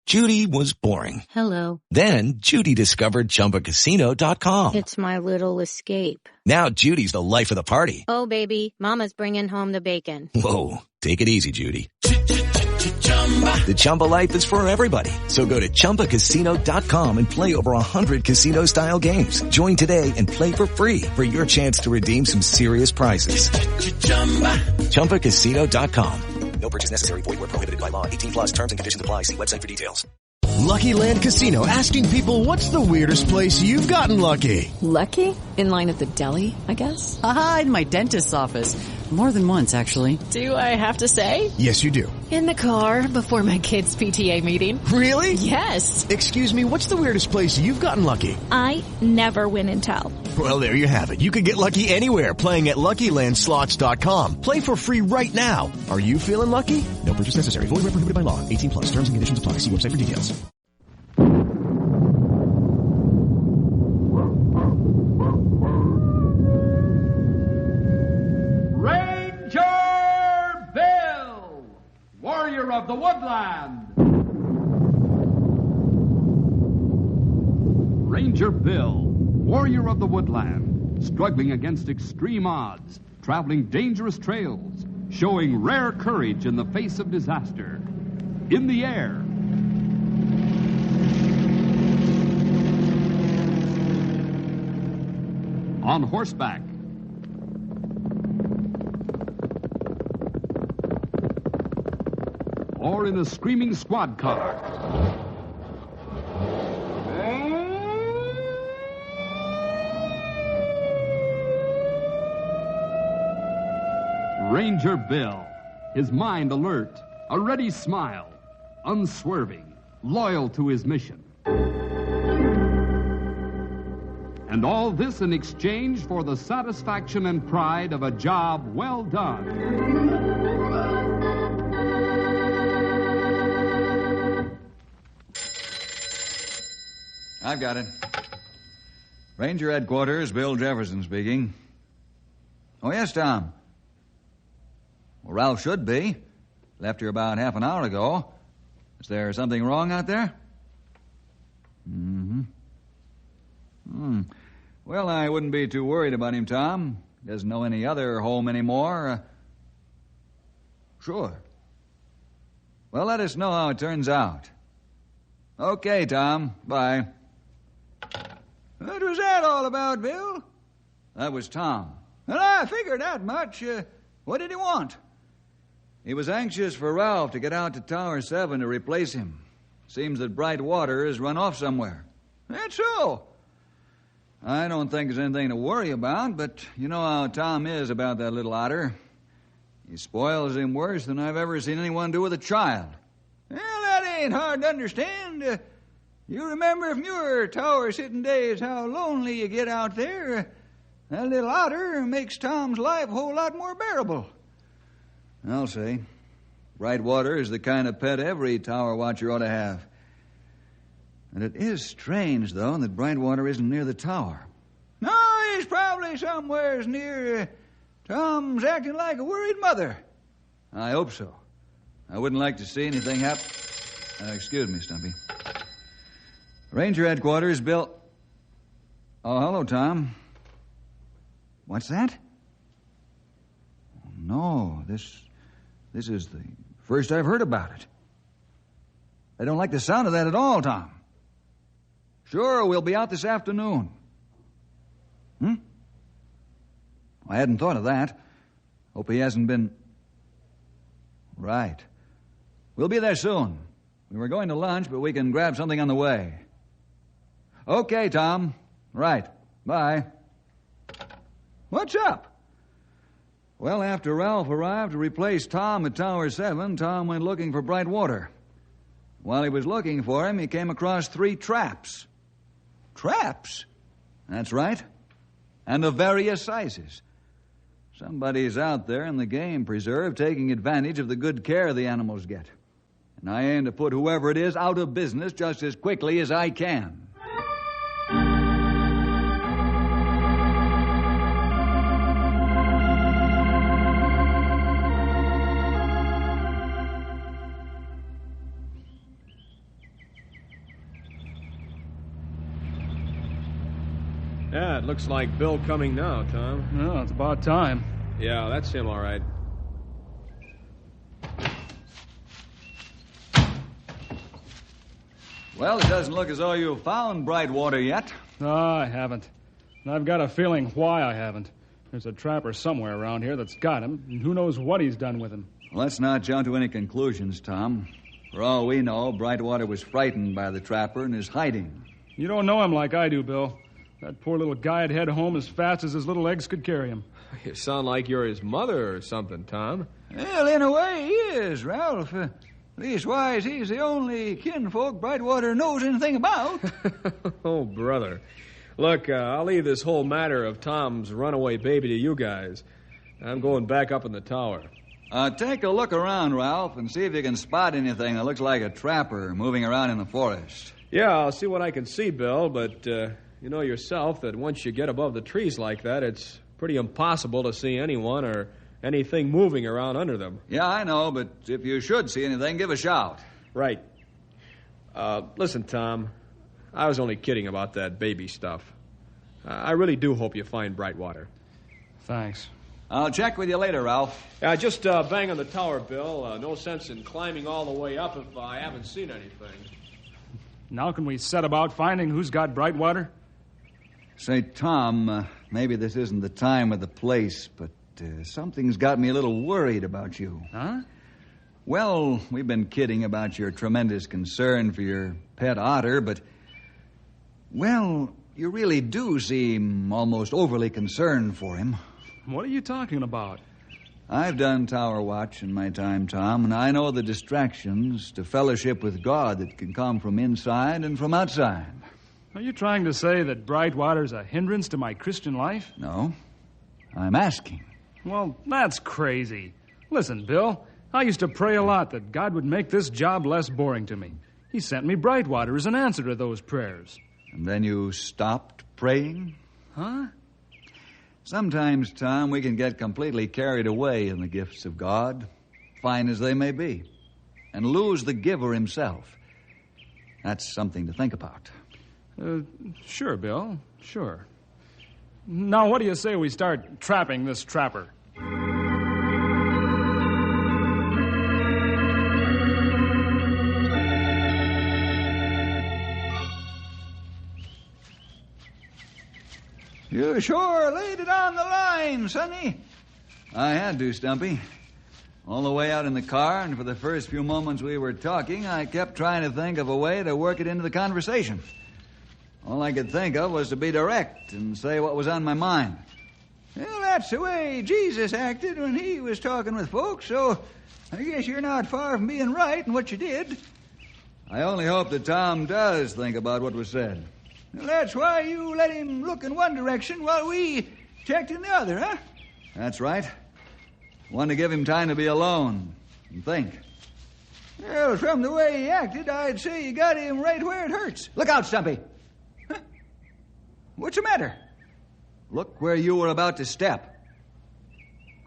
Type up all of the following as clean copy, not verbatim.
Judy was boring. Hello. Then Judy discovered ChumbaCasino.com. It's my little escape. Now Judy's the life of the party. Oh, baby, mama's bringing home the bacon. Whoa, take it easy, Judy. The Chumba life is for everybody. So go to ChumbaCasino.com and play over 100 casino-style games. Join today and play for free for your chance to redeem some serious prizes. ChumbaCasino.com. No purchase necessary. Void where prohibited by law. 18 plus terms and conditions apply. See website for details. Lucky Land Casino, asking people, what's the weirdest place you've gotten lucky? Lucky? In line at the deli, I guess? Aha, in my dentist's office. More than once, actually. Do I have to say? Yes, you do. In the car before my kids' PTA meeting. Really? Yes. Excuse me, what's the weirdest place you've gotten lucky? I never win and tell. Well, there you have it. You can get lucky anywhere, playing at LuckyLandSlots.com. Play for free right now. Are you feeling lucky? No purchase necessary. Void where prohibited by law. 18 plus. Terms and conditions apply. See website for details. Ranger Bill, warrior of the woodland. Ranger Bill, warrior of the woodland, struggling against extreme odds, traveling dangerous trails, showing rare courage in the face of disaster. In the air, on horseback, or in a screaming squad car. Ranger Bill, his mind alert, a ready smile, unswerving, loyal to his mission. And all this in exchange for the satisfaction and pride of a job well done. I've got it. Ranger Headquarters, Bill Jefferson speaking. Oh, yes, Tom. Well, Ralph should be. Left here about half an hour ago. Is there something wrong out there? Well, I wouldn't be too worried about him, Tom. Doesn't know any other home anymore. Sure. Well, let us know how it turns out. Okay, Tom. Bye. What was that all about, Bill? That was Tom. Well, I figured that much. What did he want? He was anxious for Ralph to get out to Tower 7 to replace him. Seems that Brightwater has run off somewhere. That's so. I don't think there's anything to worry about, but you know how Tom is about that little Otter. He spoils him worse than I've ever seen anyone do with a child. Well, that ain't hard to understand. You remember from your tower sitting days how lonely you get out there. That little Otter makes Tom's life a whole lot more bearable. I'll say. Brightwater is the kind of pet every tower watcher ought to have. And it is strange, though, that Brightwater isn't near the tower. No, he's probably somewheres near. Tom's acting like a worried mother. I hope so. I wouldn't like to see anything happen. Excuse me, Stumpy. Ranger Headquarters, Bill. Oh, hello, Tom. What's that? Oh, no, this is the first I've heard about it. I don't like the sound of that at all, Tom. Sure, we'll be out this afternoon. I hadn't thought of that. Hope he hasn't been... Right. We'll be there soon. We were going to lunch, but we can grab something on the way. Okay, Tom. Right. Bye. What's up? Well, after Ralph arrived to replace Tom at Tower 7, Tom went looking for Brightwater. While he was looking for him, he came across 3 traps. Traps? That's right. And of various sizes. Somebody's out there in the game preserve taking advantage of the good care the animals get. And I aim to put whoever it is out of business just as quickly as I can. Yeah, it looks like Bill coming now, Tom. Well, it's about time. Yeah, that's him, all right. Well, it doesn't look as though you've found Brightwater yet. No, I haven't. And I've got a feeling why I haven't. There's a trapper somewhere around here that's got him, and who knows what he's done with him. Let's not jump to any conclusions, Tom. For all we know, Brightwater was frightened by the trapper and is hiding. You don't know him like I do, Bill. That poor little guy'd head home as fast as his little legs could carry him. You sound like you're his mother or something, Tom. Well, in a way, he is, Ralph. Leastwise, he's the only kinfolk Brightwater knows anything about. Oh, brother. Look, I'll leave this whole matter of Tom's runaway baby to you guys. I'm going back up in the tower. Take a look around, Ralph, and see if you can spot anything that looks like a trapper moving around in the forest. Yeah, I'll see what I can see, Bill, but you know yourself that once you get above the trees like that, it's pretty impossible to see anyone or anything moving around under them. Yeah, I know, but if you should see anything, give a shout. Right. Listen, Tom, I was only kidding about that baby stuff. I really do hope you find Brightwater. Thanks. I'll check with you later, Ralph. Yeah, just bang on the tower, Bill. No sense in climbing all the way up if I haven't seen anything. Now can we set about finding who's got Brightwater? Say, Tom, maybe this isn't the time or the place, but something's got me a little worried about you. Huh? Well, we've been kidding about your tremendous concern for your pet Otter, but, well, you really do seem almost overly concerned for him. What are you talking about? I've done tower watch in my time, Tom, and I know the distractions to fellowship with God that can come from inside and from outside. Are you trying to say that Brightwater's a hindrance to my Christian life? No. I'm asking. Well, that's crazy. Listen, Bill, I used to pray a lot that God would make this job less boring to me. He sent me Brightwater as an answer to those prayers. And then you stopped praying? Huh? Sometimes, Tom, we can get completely carried away in the gifts of God, fine as they may be, and lose the giver himself. That's something to think about. Sure, Bill, sure. Now, what do you say we start trapping this trapper? You sure laid it on the line, Sonny. I had to, Stumpy. All the way out in the car, and for the first few moments we were talking, I kept trying to think of a way to work it into the conversation. All I could think of was to be direct and say what was on my mind. Well, that's the way Jesus acted when he was talking with folks, so I guess you're not far from being right in what you did. I only hope that Tom does think about what was said. Well, that's why you let him look in one direction while we checked in the other, huh? That's right. Wanted to give him time to be alone and think. Well, from the way he acted, I'd say you got him right where it hurts. Look out, Stumpy. Huh? What's the matter? Look where you were about to step.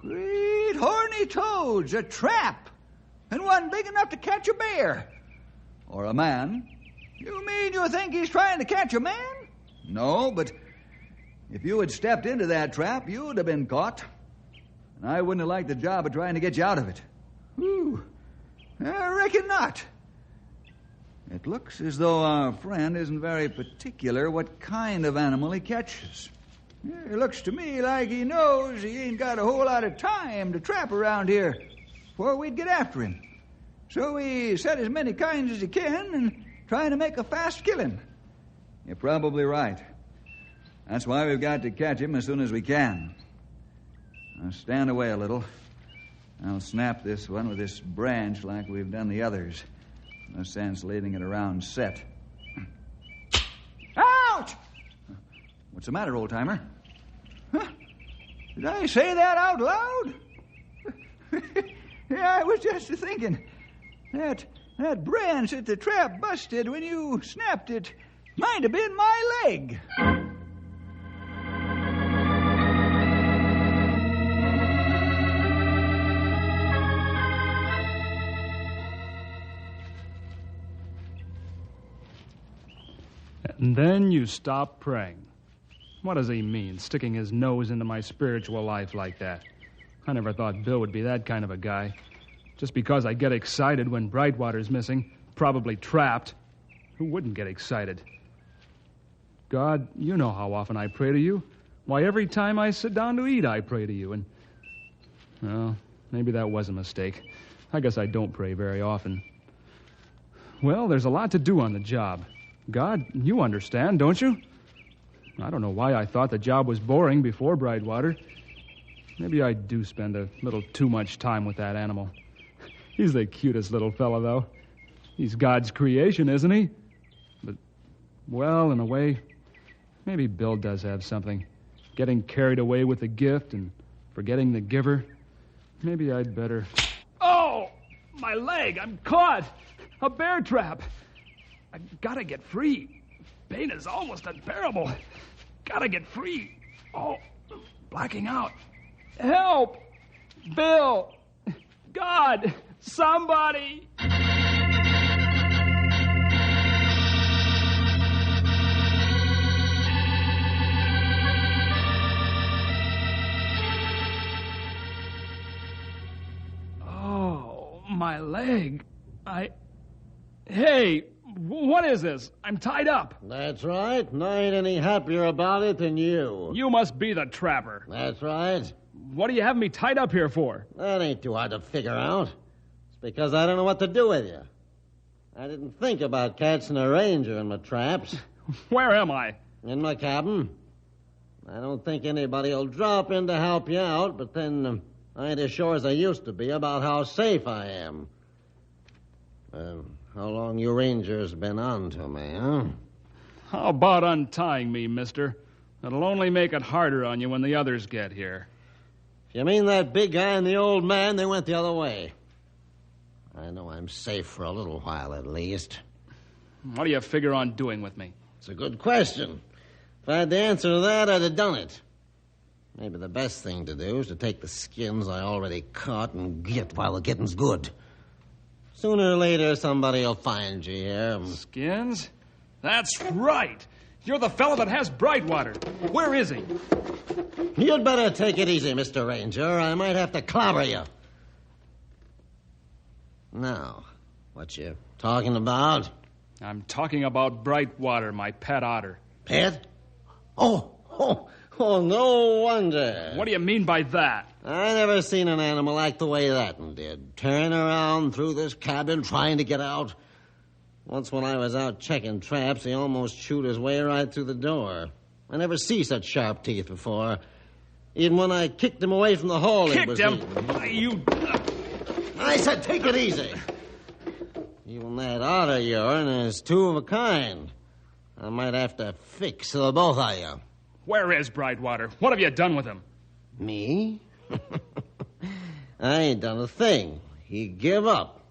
Great horny toads, a trap, and one big enough to catch a bear. Or a man. You mean you think he's trying to catch a man? No, but if you had stepped into that trap, you'd have been caught. And I wouldn't have liked the job of trying to get you out of it. Ooh, I reckon not. It looks as though our friend isn't very particular what kind of animal he catches. It looks to me like he knows he ain't got a whole lot of time to trap around here before we'd get after him. So he set as many kinds as he can and trying to make a fast killing. You're probably right. That's why we've got to catch him as soon as we can. Now stand away a little. I'll snap this one with this branch like we've done the others. No sense leaving it around set. Ouch! What's the matter, old-timer? Huh? Did I say that out loud? Yeah, I was just thinking. That branch that the trap busted when you snapped it might have been my leg. And then you stop praying. What does he mean, sticking his nose into my spiritual life like that? I never thought Bill would be that kind of a guy. Just because I get excited when Brightwater's missing, probably trapped. Who wouldn't get excited? God, you know how often I pray to you. Why, every time I sit down to eat, I pray to you. And, well, maybe that was a mistake. I guess I don't pray very often. Well, there's a lot to do on the job. God, you understand, don't you? I don't know why I thought the job was boring before Brightwater. Maybe I do spend a little too much time with that animal. He's the cutest little fella, though. He's God's creation, isn't he? But, well, in a way, maybe Bill does have something. Getting carried away with the gift and forgetting the giver. Maybe I'd better... Oh! My leg! I'm caught! A bear trap! I gotta get free. Pain is almost unbearable. Gotta get free. Oh, blacking out. Help! Bill! God! Somebody! Oh, my leg. Hey, what is this? I'm tied up. That's right. And I ain't any happier about it than you. You must be the trapper. That's right. What do you have me tied up here for? That ain't too hard to figure out. It's because I don't know what to do with you. I didn't think about catching a ranger in my traps. Where am I? In my cabin. I don't think anybody will drop in to help you out, but then I ain't as sure as I used to be about how safe I am. How long you rangers been on to me, huh? How about untying me, mister? It'll only make it harder on you when the others get here. If you mean that big guy and the old man, they went the other way. I know I'm safe for a little while, at least. What do you figure on doing with me? It's a good question. If I had the answer to that, I'd have done it. Maybe the best thing to do is to take the skins I already caught and get while the getting's good. Sooner or later, somebody will find you here. Skins? That's right. You're the fellow that has Brightwater. Where is he? You'd better take it easy, Mr. Ranger. I might have to clobber you. Now, what you talking about? I'm talking about Brightwater, my pet otter. Pet? Oh, no wonder. What do you mean by that? I never seen an animal act the way that one did. Turn around through this cabin trying to get out. Once when I was out checking traps, he almost chewed his way right through the door. I never see such sharp teeth before. Even when I kicked him away from the hole, he was him? You... I said take it easy. Even that otter of yours is two of a kind. I might have to fix the both of you. Where is Brightwater? What have you done with him? Me? I ain't done a thing. He give up.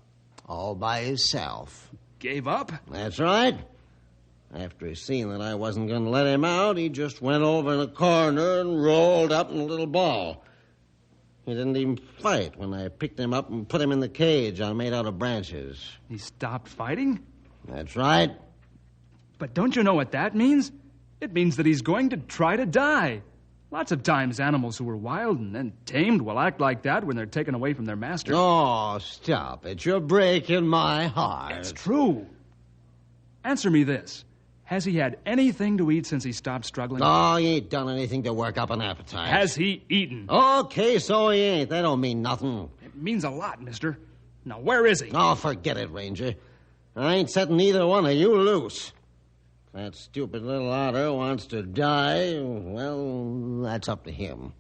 All by himself. Gave up? That's right. After he seen that I wasn't going to let him out, he just went over in a corner and rolled up in a little ball. He didn't even fight when I picked him up and put him in the cage I made out of branches. He stopped fighting? That's right. But don't you know what that means? It means that he's going to try to die. Lots of times animals who are wild and then tamed will act like that when they're taken away from their master. Oh, stop it. You're breaking my heart. It's true. Answer me this. Has he had anything to eat since he stopped struggling? Oh, he ain't done anything to work up an appetite. Has he eaten? Okay, so he ain't. That don't mean nothing. It means a lot, mister. Now, where is he? Oh, forget it, Ranger. I ain't setting either one of you loose. If that stupid little otter wants to die, well, that's up to him.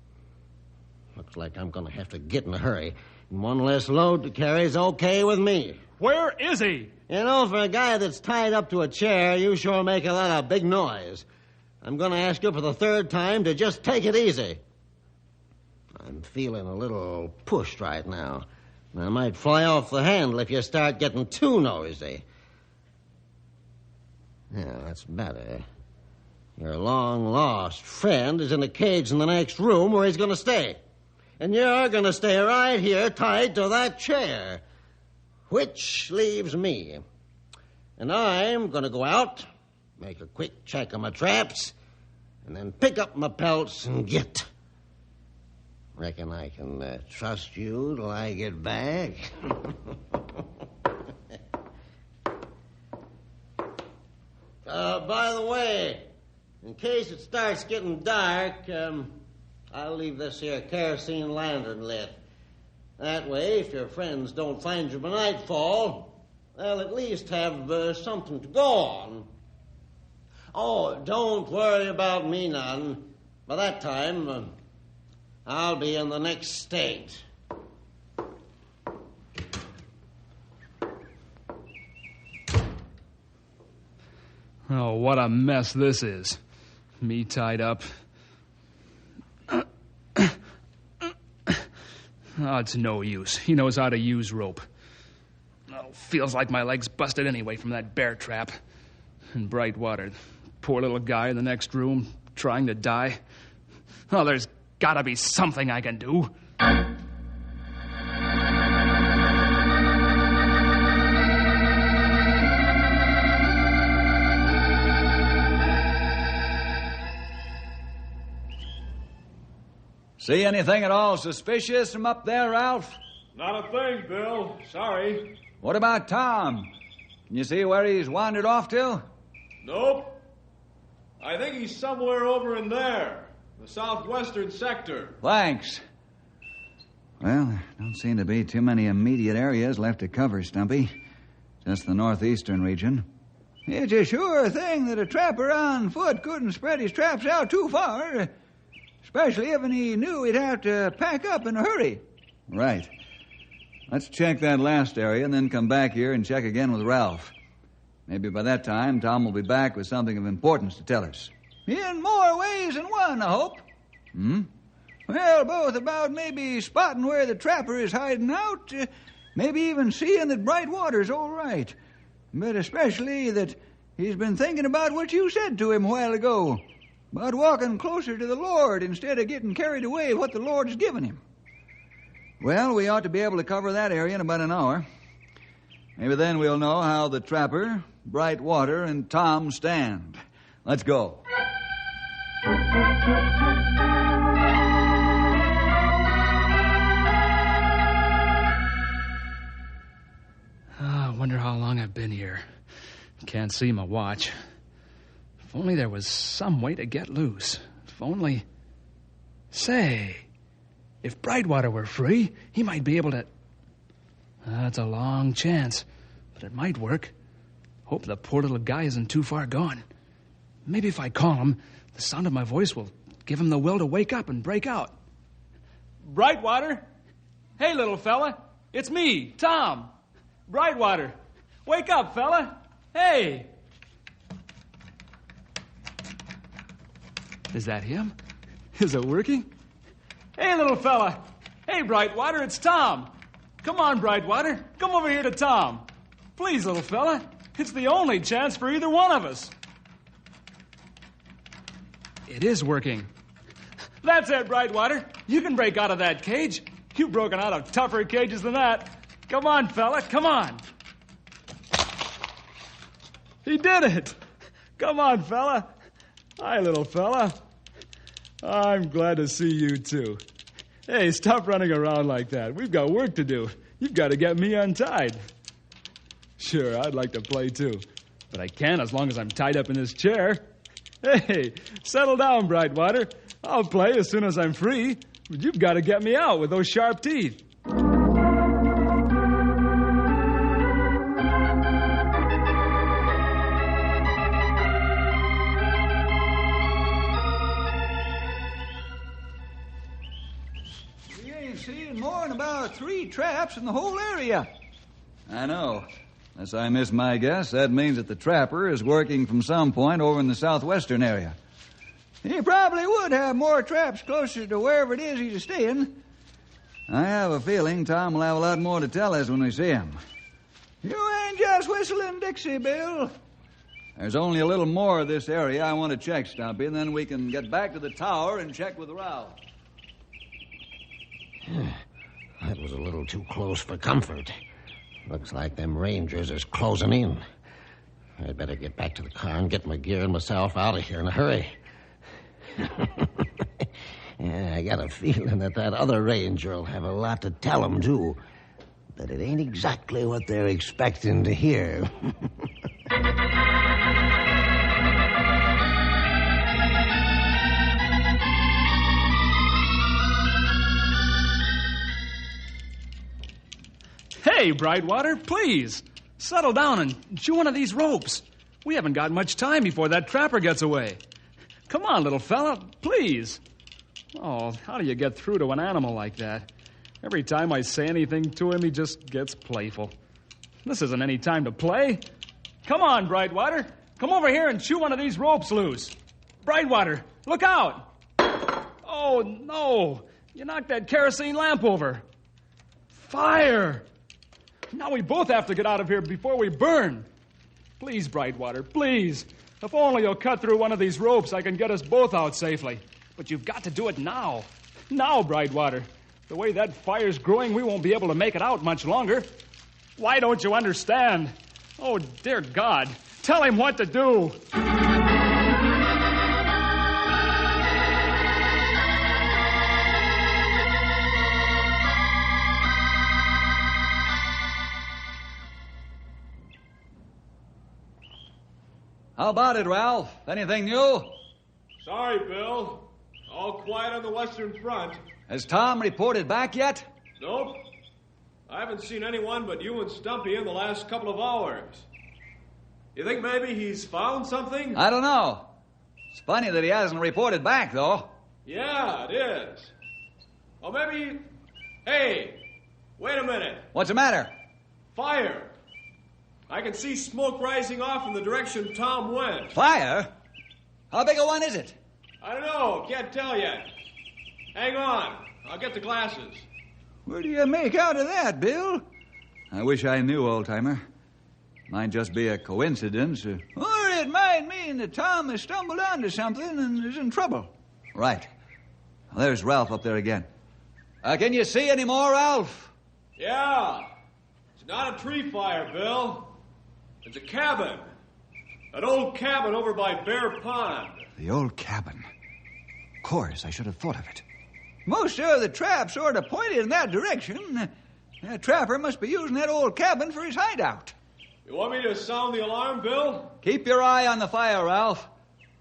Looks like I'm going to have to get in a hurry. And one less load to carry is okay with me. Where is he? You know, for a guy that's tied up to a chair, you sure make a lot of big noise. I'm going to ask you for the third time to just take it easy. I'm feeling a little pushed right now. I might fly off the handle if you start getting too noisy. Yeah, that's better. Your long-lost friend is in a cage in the next room where he's going to stay. And you're going to stay right here tied to that chair. Which leaves me. And I'm going to go out, make a quick check of my traps, and then pick up my pelts and get. Reckon I can trust you till I get back? By the way, in case it starts getting dark, I'll leave this here kerosene lantern lit. That way, if your friends don't find you by nightfall, they'll at least have something to go on. Oh, don't worry about me none. By that time, I'll be in the next state. Oh, what a mess this is. Me tied up. Oh, it's no use. He knows how to use rope. Oh, feels like my leg's busted anyway from that bear trap. And Brightwater, poor little guy in the next room, trying to die. Oh, there's gotta be something I can do. See anything at all suspicious from up there, Ralph? Not a thing, Bill. Sorry. What about Tom? Can you see where he's wandered off to? Nope. I think he's somewhere over in there, the southwestern sector. Thanks. Well, there don't seem to be too many immediate areas left to cover, Stumpy. Just the northeastern region. It's a sure thing that a trapper on foot couldn't spread his traps out too far. Especially if he knew he'd have to pack up in a hurry. Right. Let's check that last area and then come back here and check again with Ralph. Maybe by that time, Tom will be back with something of importance to tell us. In more ways than one, I hope. Well, both about maybe spotting where the trapper is hiding out, maybe even seeing that Brightwater's all right. But especially that he's been thinking about what you said to him a while ago. About walking closer to the Lord instead of getting carried away with what the Lord's given him. Well, we ought to be able to cover that area in about an hour. Maybe then we'll know how the trapper, Brightwater, and Tom stand. Let's go. I wonder how long I've been here. Can't see my watch. If only there was some way to get loose. If only... Say, if Brightwater were free, he might be able to... That's a long chance, but it might work. Hope the poor little guy isn't too far gone. Maybe if I call him, the sound of my voice will give him the will to wake up and break out. Brightwater? Hey, little fella. It's me, Tom. Brightwater. Wake up, fella. Hey. Is that him? Is it working? Hey, little fella. Hey, Brightwater, it's Tom. Come on, Brightwater. Come over here to Tom. Please, little fella. It's the only chance for either one of us. It is working. That's it, Brightwater. You can break out of that cage. You've broken out of tougher cages than that. Come on, fella, come on. He did it. Come on, fella. Hi, little fella. I'm glad to see you, too. Hey, stop running around like that. We've got work to do. You've got to get me untied. Sure, I'd like to play, too. But I can't as long as I'm tied up in this chair. Hey, settle down, Brightwater. I'll play as soon as I'm free. But you've got to get me out with those sharp teeth. We ain't seeing more than about 3 traps in the whole area. I know. Unless I miss my guess, that means that the trapper is working from some point over in the southwestern area. He probably would have more traps closer to wherever it is he's staying. I have a feeling Tom will have a lot more to tell us when we see him. You ain't just whistling Dixie, Bill. There's only a little more of this area I want to check, Stumpy, and then we can get back to the tower and check with Ralph. That was a little too close for comfort. Looks like them Rangers is closing in. I'd better get back to the car and get my gear and myself out of here in a hurry. Yeah, I got a feeling that other ranger will have a lot to tell them, too. But it ain't exactly what they're expecting to hear. Hey, Brightwater, please. Settle down and chew one of these ropes. We haven't got much time before that trapper gets away. Come on, little fella, please. Oh, how do you get through to an animal like that? Every time I say anything to him, he just gets playful. This isn't any time to play. Come on, Brightwater. Come over here and chew one of these ropes loose. Brightwater, look out. Oh, no. You knocked that kerosene lamp over. Fire. Now we both have to get out of here before we burn. Please, Brightwater, please. If only you'll cut through one of these ropes, I can get us both out safely. But you've got to do it now. Now, Brightwater. The way that fire's growing, we won't be able to make it out much longer. Why don't you understand? Oh, dear God. Tell him what to do. How about it, Ralph? Anything new? Sorry, Bill. All quiet on the Western Front. Has Tom reported back yet? Nope. I haven't seen anyone but you and Stumpy in the last couple of hours. You think maybe he's found something? I don't know. It's funny that he hasn't reported back, though. Yeah, it is. Or maybe... Hey, wait a minute. What's the matter? Fire. I can see smoke rising off in the direction Tom went. Fire? How big a one is it? I don't know. Can't tell yet. Hang on. I'll get the glasses. What do you make out of that, Bill? I wish I knew, old-timer. Might just be a coincidence. Or it might mean that Tom has stumbled onto something and is in trouble. Right. Well, there's Ralph up there again. Can you see any more, Ralph? Yeah. It's not a tree fire, Bill. It's a cabin. An old cabin over by Bear Pond. The old cabin. Of course, I should have thought of it. Most sure the trap sort of pointed in that direction. That trapper must be using that old cabin for his hideout. You want me to sound the alarm, Bill? Keep your eye on the fire, Ralph.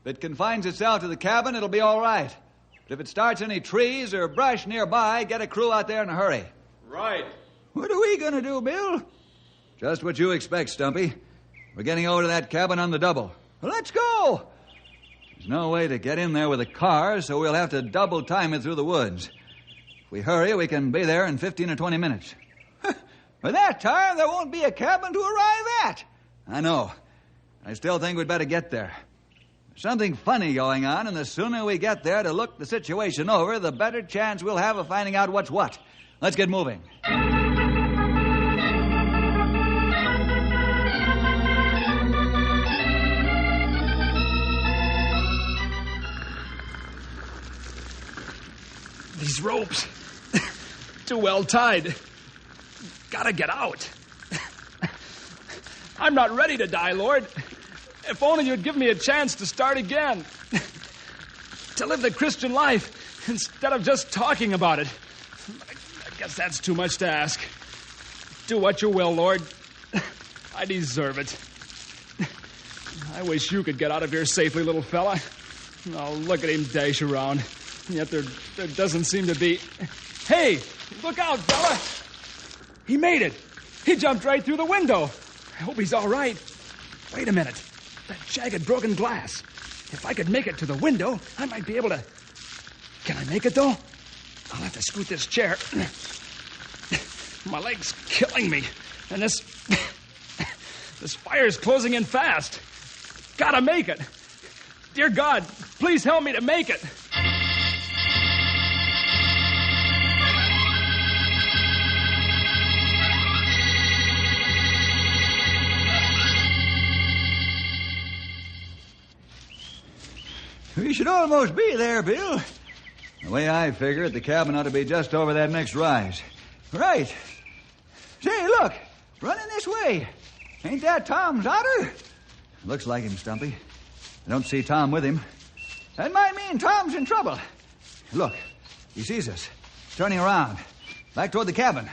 If it confines itself to the cabin, it'll be all right. But if it starts any trees or brush nearby, get a crew out there in a hurry. Right. What are we going to do, Bill? Just what you expect, Stumpy. We're getting over to that cabin on the double. Well, let's go! There's no way to get in there with a car, so we'll have to double time it through the woods. If we hurry, we can be there in 15 or 20 minutes. By that time, there won't be a cabin to arrive at. I know. I still think we'd better get there. There's something funny going on, and the sooner we get there to look the situation over, the better chance we'll have of finding out what's what. Let's get moving. These ropes. Too well tied. Gotta get out. I'm not ready to die, Lord. If only you'd give me a chance to start again. To live the Christian life instead of just talking about it. I guess that's too much to ask. Do what you will, Lord. I deserve it. I wish you could get out of here safely, little fella. Oh, look at him dash around. Yet there doesn't seem to be... Hey, look out, fella! He made it. He jumped right through the window. I hope he's all right. Wait a minute. That jagged broken glass. If I could make it to the window, I might be able to... Can I make it, though? I'll have to scoot this chair. My leg's killing me. And this fire's closing in fast. Gotta make it. Dear God, please help me to make it. We should almost be there, Bill. The way I figure it, the cabin ought to be just over that next rise. Right. Say, look, running this way. Ain't that Tom's Otter? Looks like him, Stumpy. I don't see Tom with him. That might mean Tom's in trouble. Look, he sees us, turning around, back toward the cabin.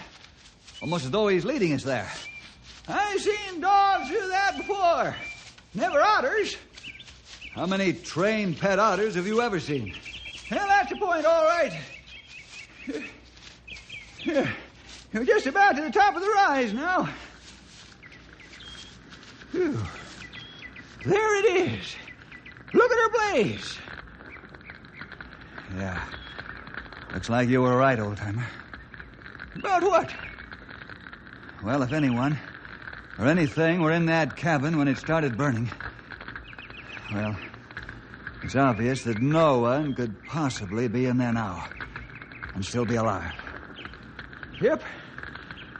Almost as though he's leading us there. I've seen dogs do that before. Never otters. How many trained pet otters have you ever seen? Well, that's the point, all right. You're just about to the top of the rise now. Whew. There it is. Look at her blaze. Yeah. Looks like you were right, old-timer. About what? Well, if anyone or anything were in that cabin when it started burning, well, it's obvious that no one could possibly be in there now and still be alive. Yep.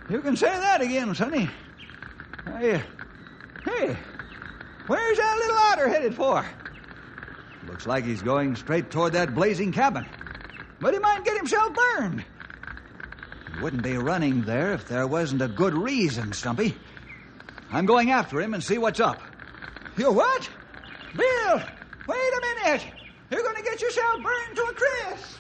You can say that again, Sonny. Hey, where's that little otter headed for? Looks like he's going straight toward that blazing cabin. But he might get himself burned. He wouldn't be running there if there wasn't a good reason, Stumpy. I'm going after him and see what's up. You what? Bill, wait a minute. You're going to get yourself burned to a crisp.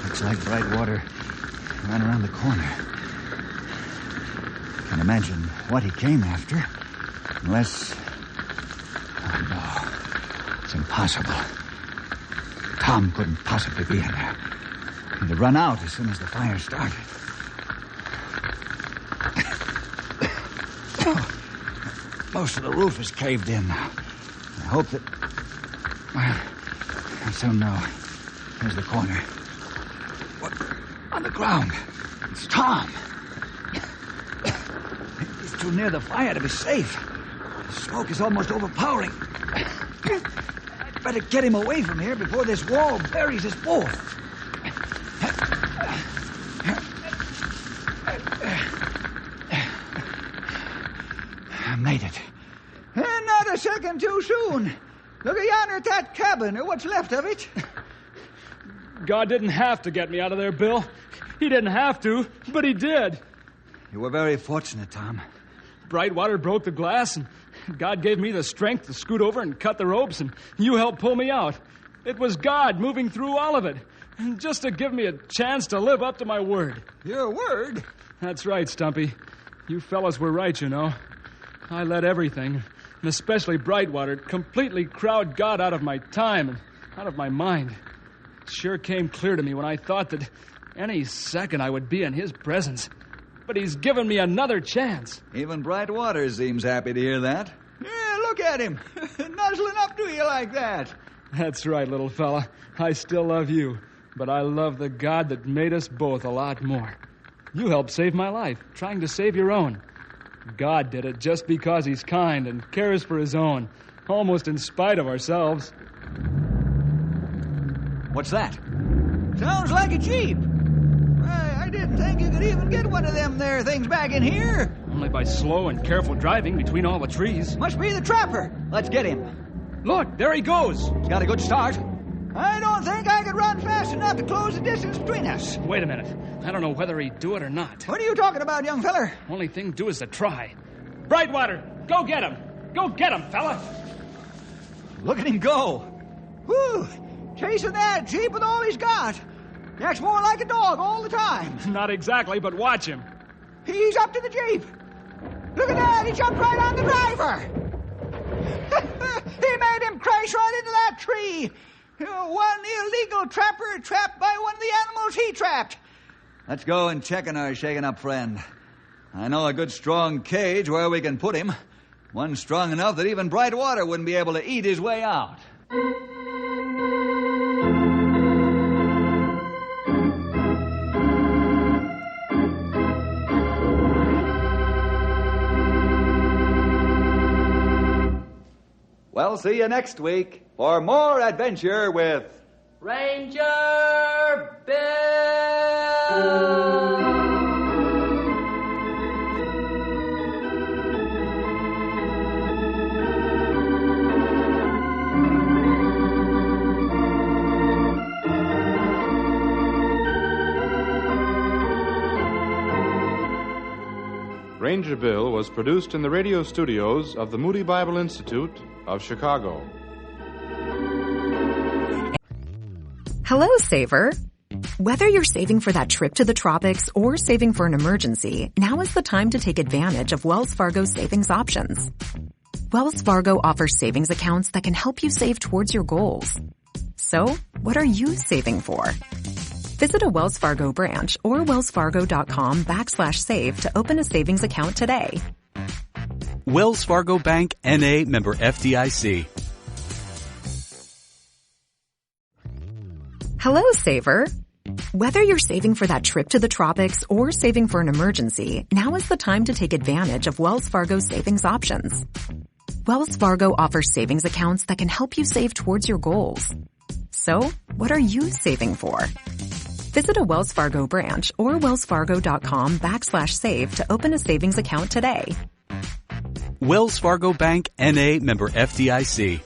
Looks like Brightwater ran around the corner. Can't imagine what he came after. Unless... Oh, no. It's impossible. Tom couldn't possibly be in there. He'd have run out as soon as the fire started. Most of the roof is caved in now. I hope that... Well, I soon know. Here's the corner. What? On the ground. It's Tom. He's too near the fire to be safe. The smoke is almost overpowering. I'd better get him away from here before this wall buries us both. I made it. And not a second too soon. Look yonder at that cabin, or what's left of it. God didn't have to get me out of there, Bill. He didn't have to, but he did. You were very fortunate, Tom. Brightwater broke the glass, and God gave me the strength to scoot over and cut the ropes, and you helped pull me out. It was God moving through all of it, and just to give me a chance to live up to my word. Your word? That's right, Stumpy. You fellas were right, you know. I let everything, and especially Brightwater, completely crowd God out of my time and out of my mind. It sure came clear to me when I thought that any second I would be in his presence. But he's given me another chance. Even Brightwater seems happy to hear that. Yeah, look at him. Nuzzling up to you like that. That's right, little fella. I still love you. But I love the God that made us both a lot more. You helped save my life, trying to save your own. God did it just because he's kind and cares for his own, almost in spite of ourselves. What's that? Sounds like a Jeep. I didn't think you could even get one of them there things back in here. Only by slow and careful driving between all the trees. Must be the trapper. Let's get him. Look, there he goes. He's got a good start. I don't think I could run fast enough to close the distance between us. Wait a minute. I don't know whether he'd do it or not. What are you talking about, young feller? Only thing to do is to try. Brightwater, go get him. Go get him, fella. Look at him go. Whew. Chasing that Jeep with all he's got. He acts more like a dog all the time. Not exactly, but watch him. He's up to the Jeep. Look at that. He jumped right on the driver. He made him crash right into that tree. One illegal trapper trapped by one of the animals he trapped. Let's go and check on our shaken-up friend. I know a good strong cage where we can put him. One strong enough that even Brightwater wouldn't be able to eat his way out. Well, see you next week for more adventure with Ranger Bill! Ranger Bill was produced in the radio studios of the Moody Bible Institute of Chicago. Hello, Saver. Whether you're saving for that trip to the tropics or saving for an emergency, now is the time to take advantage of Wells Fargo savings options. Wells Fargo offers savings accounts that can help you save towards your goals. So, what are you saving for? Visit a Wells Fargo branch or wellsfargo.com/save to open a savings account today. Wells Fargo Bank, N.A., member FDIC. Hello, Saver. Whether you're saving for that trip to the tropics or saving for an emergency, now is the time to take advantage of Wells Fargo savings options. Wells Fargo offers savings accounts that can help you save towards your goals. So, what are you saving for? Visit a Wells Fargo branch or wellsfargo.com/save to open a savings account today. Wells Fargo Bank, N.A., member FDIC.